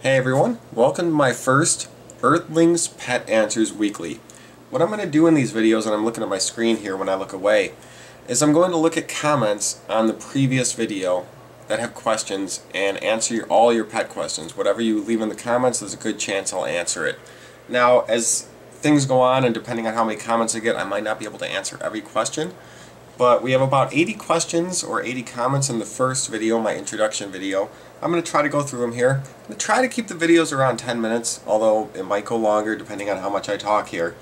Hey everyone, welcome to my first Earthlings Pet Answers Weekly. What I'm going to do in these videos, and I'm looking at my screen here when I look away, is I'm going to look at comments on the previous video that have questions and answer all your pet questions. Whatever you leave in the comments, there's a good chance I'll answer it. Now, as things go on, and depending on how many comments I get, I might not be able to answer every question. But we have about 80 questions or 80 comments in the first video, my introduction video. I'm going to try to go through them here. I'm going to try to keep the videos around 10 minutes, although it might go longer depending on how much I talk here.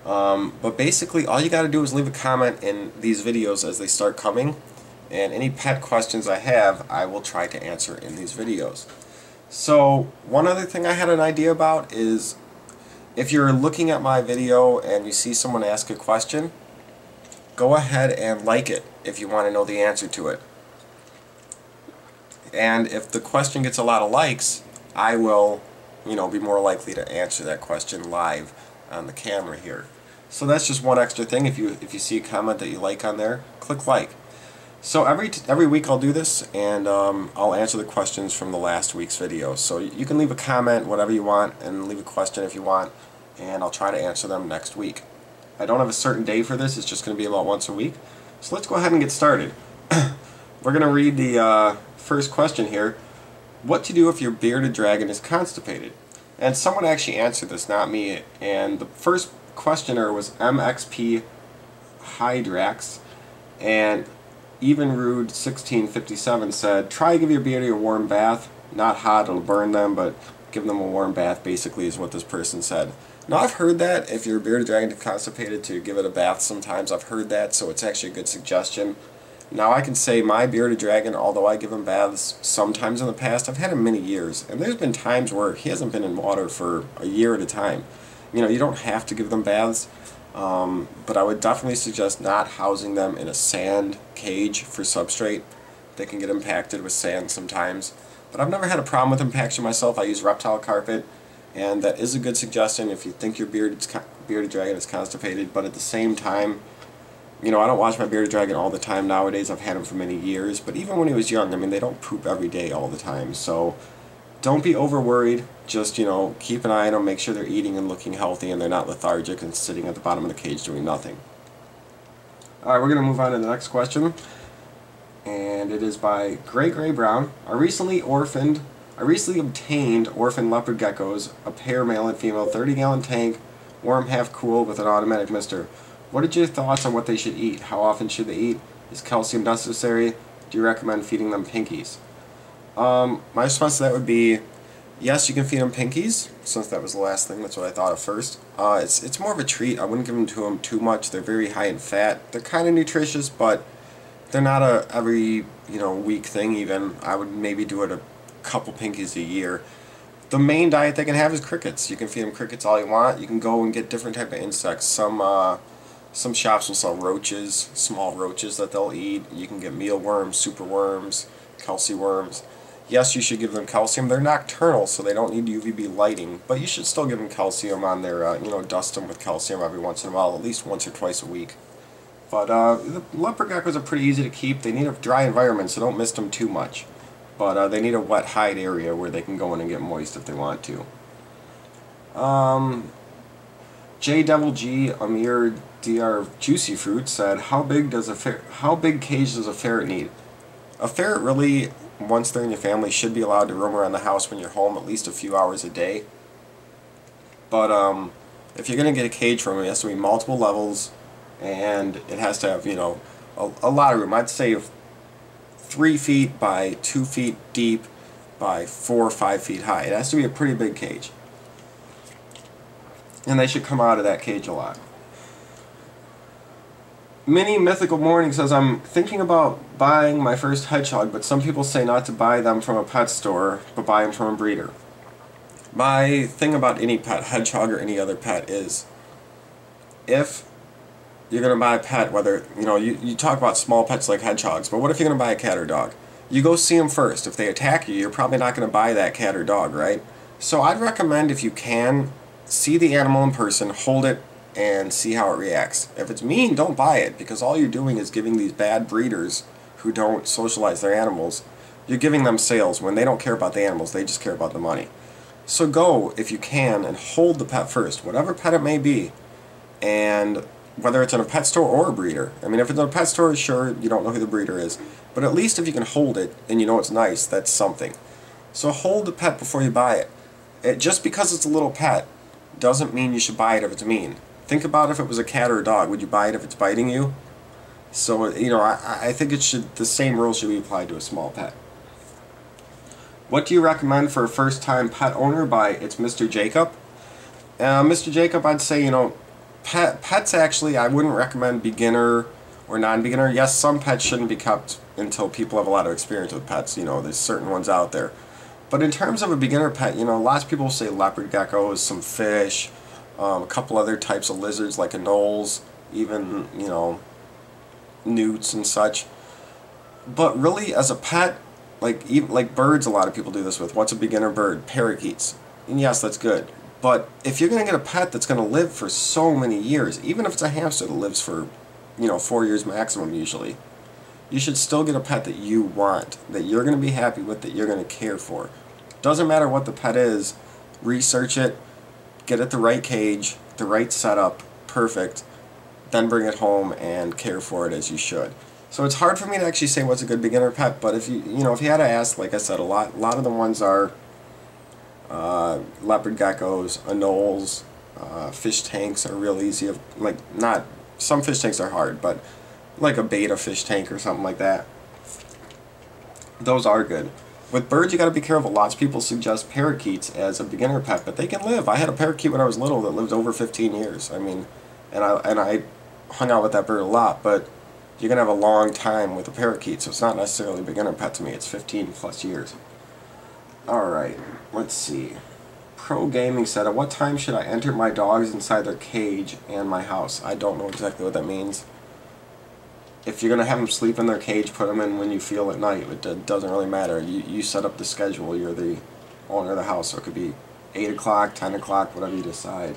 But basically all you got to do is leave a comment in these videos as they start coming, and any pet questions I have I will try to answer in these videos. So one other thing I had an idea about is if you're looking at my video and you see someone ask a question, go ahead and like it if you want to know the answer to it. And if the question gets a lot of likes, I will, be more likely to answer that question live on the camera here. So that's just one extra thing. If you see a comment that you like on there, click like. So every week I'll do this, and I'll answer the questions from the last week's video. So you can leave a comment, whatever you want, and leave a question if you want, and I'll try to answer them next week. I don't have a certain day for this. It's just going to be about once a week. So let's go ahead and get started. We're going to read the first question here. What to do if your bearded dragon is constipated? And someone actually answered this, not me. And the first questioner was MXP Hydrax. And Even Rude 1657 said, try to give your beardie a warm bath. Not hot, it'll burn them, but give them a warm bath, basically, is what this person said. Now, I've heard that if your bearded dragon is constipated, to give it a bath sometimes. I've heard that, so it's actually a good suggestion. Now, I can say my bearded dragon, although I give him baths sometimes in the past, I've had him many years, and there's been times where he hasn't been in water for a year at a time. You don't have to give them baths, but I would definitely suggest not housing them in a sand cage for substrate. They can get impacted with sand sometimes. But I've never had a problem with impaction myself. I use reptile carpet, and that is a good suggestion if you think your bearded dragon is constipated. But at the same time, I don't watch my bearded dragon all the time nowadays. I've had him for many years. But even when he was young, they don't poop every day all the time. So don't be over worried. Just, keep an eye on them, make sure they're eating and looking healthy and they're not lethargic and sitting at the bottom of the cage doing nothing. Alright, we're going to move on to the next question. And it is by Gray Brown. I recently obtained orphan leopard geckos, a pair male and female, 30-gallon tank, warm half cool with an automatic mister. What are your thoughts on what they should eat? How often should they eat? Is calcium necessary? Do you recommend feeding them pinkies? My response to that would be, yes, you can feed them pinkies, since that was the last thing. That's what I thought of first. It's more of a treat. I wouldn't give them to them too much. They're very high in fat. They're kind of nutritious, but they're not a every week thing even. I would maybe do it a couple pinkies a year. The main diet they can have is crickets. You can feed them crickets all you want. You can go and get different type of insects. Some shops will sell roaches, small roaches that they'll eat. You can get mealworms, superworms, calciworms. Yes, you should give them calcium. They're nocturnal, so they don't need UVB lighting, but you should still give them calcium on their, dust them with calcium every once in a while, at least once or twice a week. But the leopard geckos are pretty easy to keep. They need a dry environment, so don't mist them too much. But they need a wet hide area where they can go in and get moist if they want to. J Devil G Amir Dr Juicy Fruit said, how big cage does a ferret need? A ferret really, once they're in your family, should be allowed to roam around the house when you're home at least a few hours a day. But if you're going to get a cage from them, it has to be multiple levels, and it has to have, a lot of room. I'd say 3 feet by 2 feet deep by 4 or 5 feet high. It has to be a pretty big cage. And they should come out of that cage a lot. Mini Mythical Morning says, I'm thinking about buying my first hedgehog, but some people say not to buy them from a pet store, but buy them from a breeder. My thing about any pet, hedgehog or any other pet, is if you're going to buy a pet, whether, you talk about small pets like hedgehogs, but what if you're going to buy a cat or dog? You go see them first. If they attack you, you're probably not going to buy that cat or dog, right? So I'd recommend, if you can, see the animal in person, hold it, and see how it reacts. If it's mean, don't buy it, because all you're doing is giving these bad breeders who don't socialize their animals you're giving them sales when they don't care about the animals, they just care about the money. So go, if you can, and hold the pet first, whatever pet it may be, and whether it's in a pet store or a breeder. I mean, if it's in a pet store, sure, you don't know who the breeder is, but at least if you can hold it and you know it's nice, that's something. So hold the pet before you buy it. Just because it's a little pet doesn't mean you should buy it if it's mean. Think about if it was a cat or a dog. Would you buy it if it's biting you? So, I think the same rules should be applied to a small pet. What do you recommend for a first-time pet owner? By It's Mr. Jacob. Mr. Jacob, I'd say, pets actually, I wouldn't recommend beginner or non-beginner. Yes, some pets shouldn't be kept until people have a lot of experience with pets. There's certain ones out there. But in terms of a beginner pet, lots of people say leopard geckos, some fish, a couple other types of lizards like anoles, even, newts and such. But really, as a pet, like birds, a lot of people do this with. What's a beginner bird? Parakeets. And yes, that's good. But if you're going to get a pet that's going to live for so many years, even if it's a hamster that lives for, 4 years maximum usually, you should still get a pet that you want, that you're going to be happy with, that you're going to care for. Doesn't matter what the pet is, research it, get it the right cage, the right setup, perfect, then bring it home and care for it as you should. So it's hard for me to actually say what's a good beginner pet, but if you had to ask, like I said, a lot of the ones are leopard geckos, anoles, fish tanks are real easy. Some fish tanks are hard, but like a beta fish tank or something like that, those are good. With birds, you got to be careful. Lots of people suggest parakeets as a beginner pet, but they can live. I had a parakeet when I was little that lived over 15 years. I mean, and I hung out with that bird a lot, but you're going to have a long time with a parakeet, so it's not necessarily a beginner pet to me. It's 15 plus years. Alright, let's see. Pro Gaming said, at what time should I enter my dogs inside their cage and my house? I don't know exactly what that means. If you're going to have them sleep in their cage, put them in when you feel at night. It doesn't really matter. You set up the schedule. You're the owner of the house, so it could be 8 o'clock, 10 o'clock, whatever you decide.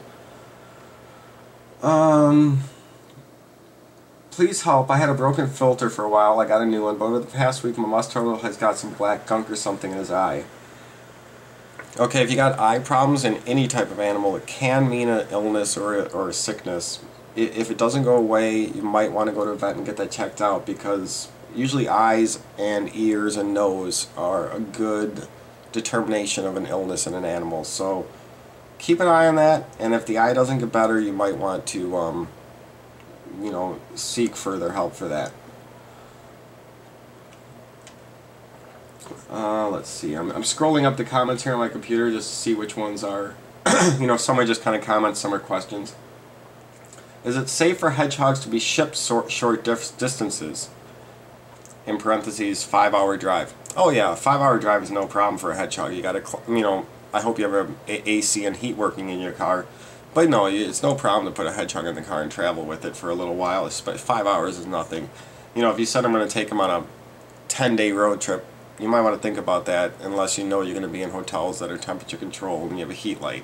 Please help. I had a broken filter for a while. I got a new one, but over the past week my musk turtle has got some black gunk or something in his eye. Okay, if you got eye problems in any type of animal, it can mean an illness or a sickness. If it doesn't go away, you might want to go to a vet and get that checked out, because usually eyes and ears and nose are a good determination of an illness in an animal. So keep an eye on that, and if the eye doesn't get better, you might want to seek further help for that. Let's see, I'm scrolling up the comments here on my computer just to see which ones are, some are just kind of comments, some are questions. Is it safe for hedgehogs to be shipped short distances? In parentheses, 5-hour drive. Oh yeah, a 5-hour drive is no problem for a hedgehog. You gotta, I hope you have AC and heat working in your car. But no, it's no problem to put a hedgehog in the car and travel with it for a little while. 5 hours is nothing. If you said I'm going to take them on a 10-day road trip, you might want to think about that, unless you know you're going to be in hotels that are temperature controlled and you have a heat light.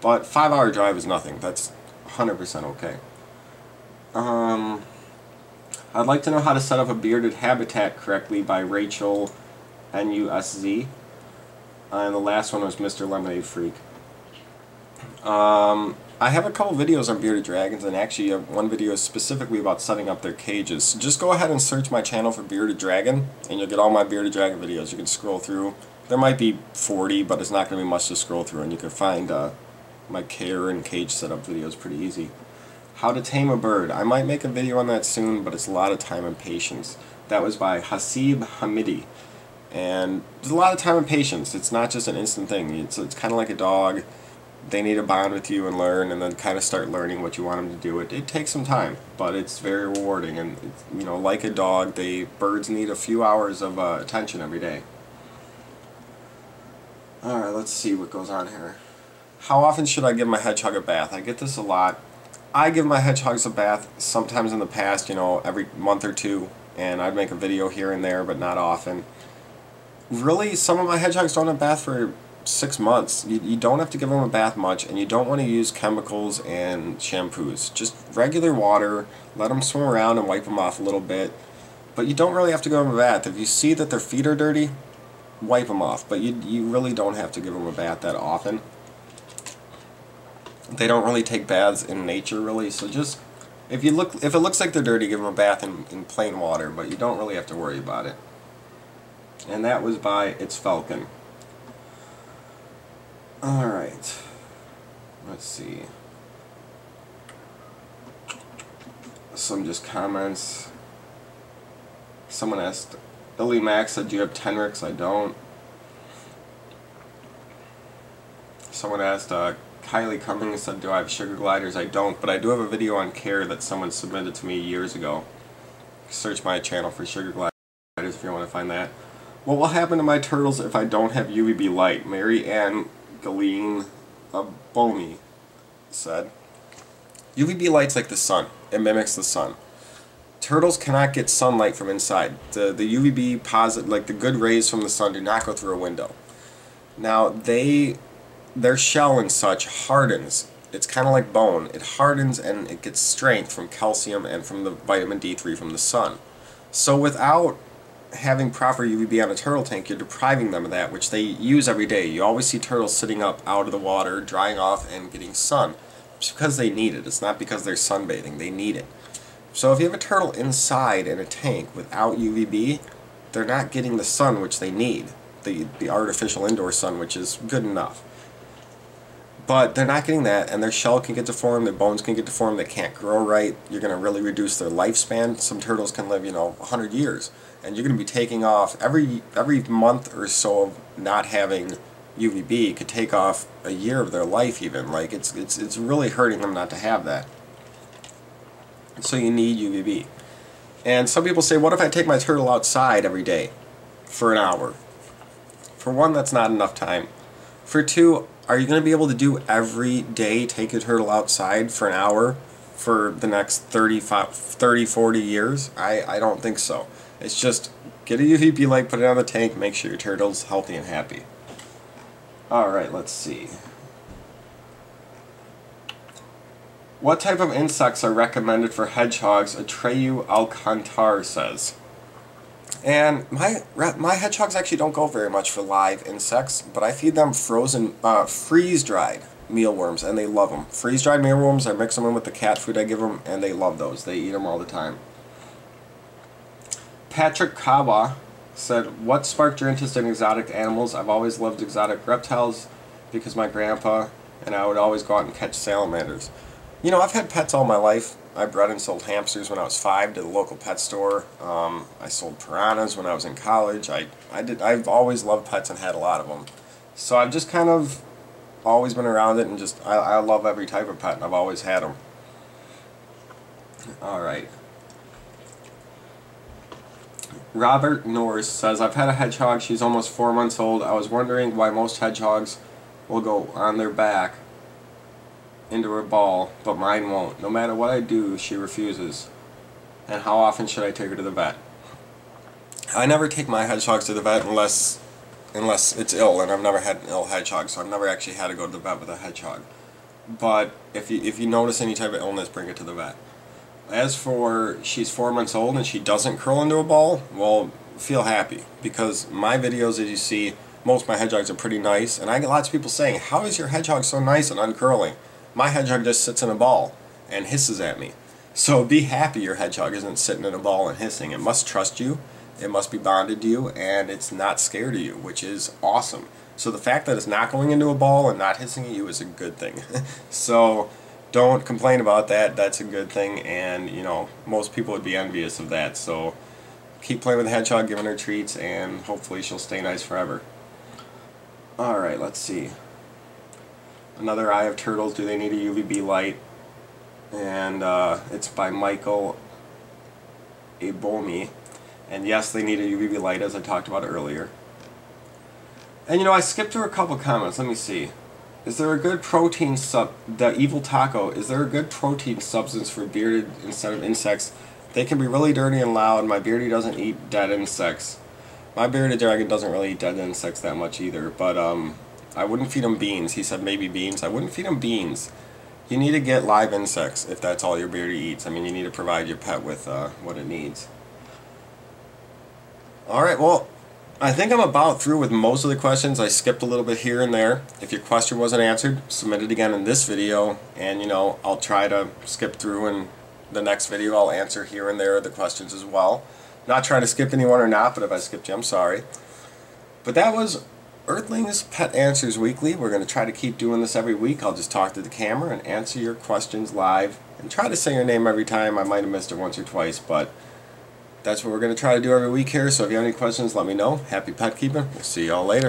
But 5-hour drive is nothing. That's 100% okay. I'd like to know how to set up a bearded habitat correctly, by Rachel NUSZ. And the last one was Mr. Lemonade Freak. I have a couple videos on bearded dragons, and actually one video is specifically about setting up their cages. So just go ahead and search my channel for bearded dragon, and you'll get all my bearded dragon videos. You can scroll through. There might be 40, but it's not going to be much to scroll through, and you can find my care and cage setup videos pretty easy. How to tame a bird. I might make a video on that soon, but it's a lot of time and patience. That was by Hasib Hamidi. And there's a lot of time and patience. It's not just an instant thing. It's kind of like a dog. They need to bond with you and learn, and then kind of start learning what you want them to do. It takes some time, but it's very rewarding. And like a dog, birds need a few hours of attention every day. All right, let's see what goes on here. How often should I give my hedgehog a bath? I get this a lot. I give my hedgehogs a bath sometimes in the past, every month or two, and I'd make a video here and there, but not often. Really, some of my hedgehogs don't have a bath for 6 months. You don't have to give them a bath much, and you don't want to use chemicals and shampoos. Just regular water, let them swim around and wipe them off a little bit, but you don't really have to give them a bath. If you see that their feet are dirty, wipe them off, but you really don't have to give them a bath that often. They don't really take baths in nature, really, so just if it looks like they're dirty, give them a bath in plain water, but you don't really have to worry about it. And that was by It's Falcon. Alright, let's see. Some just comments. Someone asked, Illy Max said, do you have Tenrix? I don't. Someone asked, Kylie Cummings said, do I have sugar gliders? I don't, but I do have a video on care that someone submitted to me years ago. Search my channel for sugar gliders if you want to find that. What will happen to my turtles if I don't have UVB light? Mary Ann Galeen Bomi said. UVB light's like the sun. It mimics the sun. Turtles cannot get sunlight from inside. The UVB positive, like the good rays from the sun, do not go through a window. Now their shell and such hardens. It's kind of like bone. It hardens and it gets strength from calcium and from the vitamin D3 from the sun. So without having proper UVB on a turtle tank, you're depriving them of that, which they use every day. You always see turtles sitting up out of the water, drying off and getting sun. It's because they need it. It's not because they're sunbathing. They need it. So if you have a turtle inside in a tank without UVB, they're not getting the sun which they need. The artificial indoor sun, which is good enough. But they're not getting that, and their shell can get deformed, their bones can get deformed, they can't grow right. You're going to really reduce their lifespan. Some turtles can live, 100 years. And you're going to be taking off every month or so of not having UVB could take off a year of their life even. Like it's really hurting them not to have that. So you need UVB. And some people say, what if I take my turtle outside every day for an hour? For one, that's not enough time. For two, are you going to be able to do every day, take your turtle outside for an hour for the next 30, 40 years? I don't think so. It's just get a UVB light, put it on the tank, make sure your turtle's healthy and happy. Alright, let's see. What type of insects are recommended for hedgehogs? Atreyu Alcantar says. And my hedgehogs actually don't go very much for live insects, but I feed them frozen, freeze-dried mealworms, and they love them. Freeze-dried mealworms, I mix them in with the cat food I give them, and they love those. They eat them all the time. Patrick Kawa said, what sparked your interest in exotic animals? I've always loved exotic reptiles because my grandpa and I would always go out and catch salamanders. I've had pets all my life. I bred and sold hamsters when I was 5 to the local pet store. I sold piranhas when I was in college. I've always loved pets and had a lot of them. So I've just kind of always been around it, and I love every type of pet, and I've always had them. Alright. Robert Norris says, I've had a hedgehog. She's almost 4 months old. I was wondering why most hedgehogs will go on their back into a ball, but mine won't. No matter what I do, she refuses. And how often should I take her to the vet? I never take my hedgehogs to the vet unless it's ill, and I've never had an ill hedgehog, so I've never actually had to go to the vet with a hedgehog. But if you notice any type of illness, bring it to the vet. As for she's 4 months old and she doesn't curl into a ball, well, feel happy, because my videos, as you see, most of my hedgehogs are pretty nice, and I get lots of people saying, how is your hedgehog so nice and uncurling? My hedgehog just sits in a ball and hisses at me. So be happy your hedgehog isn't sitting in a ball and hissing. It must trust you, it must be bonded to you, and it's not scared of you, which is awesome. So the fact that it's not going into a ball and not hissing at you is a good thing. So don't complain about that. That's a good thing, and most people would be envious of that. So keep playing with the hedgehog, giving her treats, and hopefully she'll stay nice forever. Alright, let's see. Another Eye of Turtles, do they need a UVB light? And it's by Michael Abomi. And yes, they need a UVB light, as I talked about earlier. And I skipped through a couple comments. Let me see. Is there a good protein the Evil Taco, is there a good protein substance for bearded instead of insects? They can be really dirty and loud. My beardy doesn't eat dead insects. My bearded dragon doesn't really eat dead insects that much either, but I wouldn't feed him beans. He said maybe beans. I wouldn't feed him beans. You need to get live insects if that's all your beardy eats. I mean, you need to provide your pet with what it needs. Alright, well, I think I'm about through with most of the questions. I skipped a little bit here and there. If your question wasn't answered, submit it again in this video, and I'll try to skip through, and the next video I'll answer here and there the questions as well. Not trying to skip anyone or not, but if I skipped you, I'm sorry. But that was Earthlings Pet Answers Weekly. We're going to try to keep doing this every week. I'll just talk to the camera and answer your questions live, and try to say your name every time. I might have missed it once or twice, but that's what we're going to try to do every week here. So if you have any questions, let me know. Happy pet keeping. We'll see y'all later.